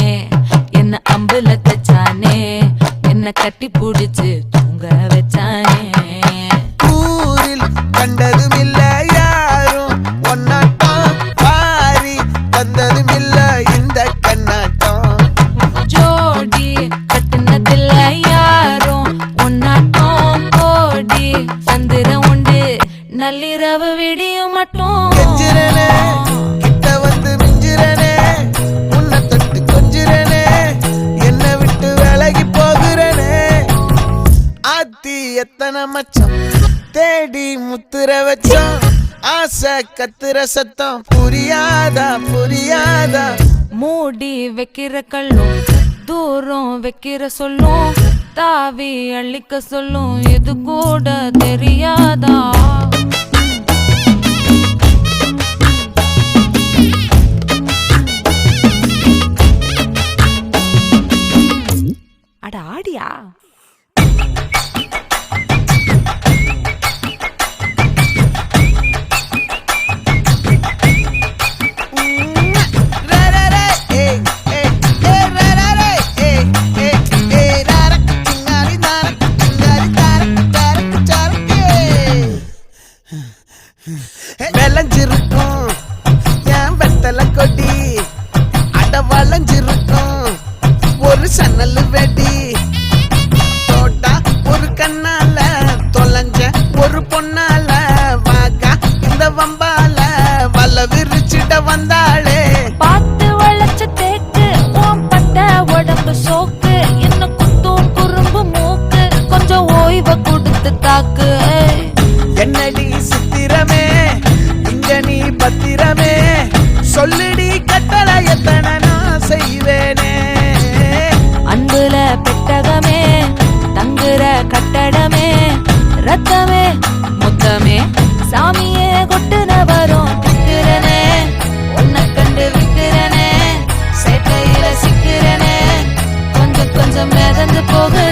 வச்சானே என்ன அம்புல தச்சானே என்ன கட்டி புடிச்சு தூங்க வச்சானே ஊரில் கண்டதும் இல்ல யாரும் ஒன்னாட்டம் பாரி தந்ததும் இல்ல இந்த கண்ணாட்டம் ஜோடி கட்டுனதில்ல யாரும் ஒன்னாட்டம் கோடி சந்திரம் உண்டு நள்ளிரவு விடியும் மட்டும் கெஞ்சிரனே கிட்ட வந்து மிஞ்சிரனே உன்னை தொட்டு கொஞ்சிரனே என்னை விட்டு விலகி போகிறனே ஆத்தி எத்தனை மச்சம் தேடி முத்துற வச்சோம் ஆசை கத்துற சத்தம் புரியாதா புரியாதா மூடி வைக்கிற கல்லும் தூரம் வைக்கிற சொல்லும் தாவி அள்ளிக்க சொல்லும் இது கூட தெரியாதா அட ஆடியா விளைஞ்சிருக்கும் என் வெத்தலை கொடி அட வளைஞ்சிருக்கும் ஒரு சன்னல் வெடி தோட்டா ஒரு கண்ணால தொலைஞ்ச ஒரு பொண்ணால வாகா இந்த வம்பால வல விரிச்சிட வந்தாளே பார்த்து வளைச்ச தேக்கு ஓம் பட்ட உடம்பு சோக்கு என்ன குத்தும் குறும்பு மூக்கு கொஞ்சம் ஓய்வை கொடுத்து தாக்கு என்னடி சித்திரமே இங்க நீ பத்திரமே சொல்லுடி கட்டளை எத்தனை நான் செய்வேனே அன்புல பெட்டகமே தங்குற கட்டடமே ரத்தமே முத்தமே சாமியே கொட்டுன வரும் திக்கிறனே உன்னை கண்டு விக்கிறனே சேட்டையில சிக்கிறனே கொஞ்சம் கொஞ்சம் மிதந்து போக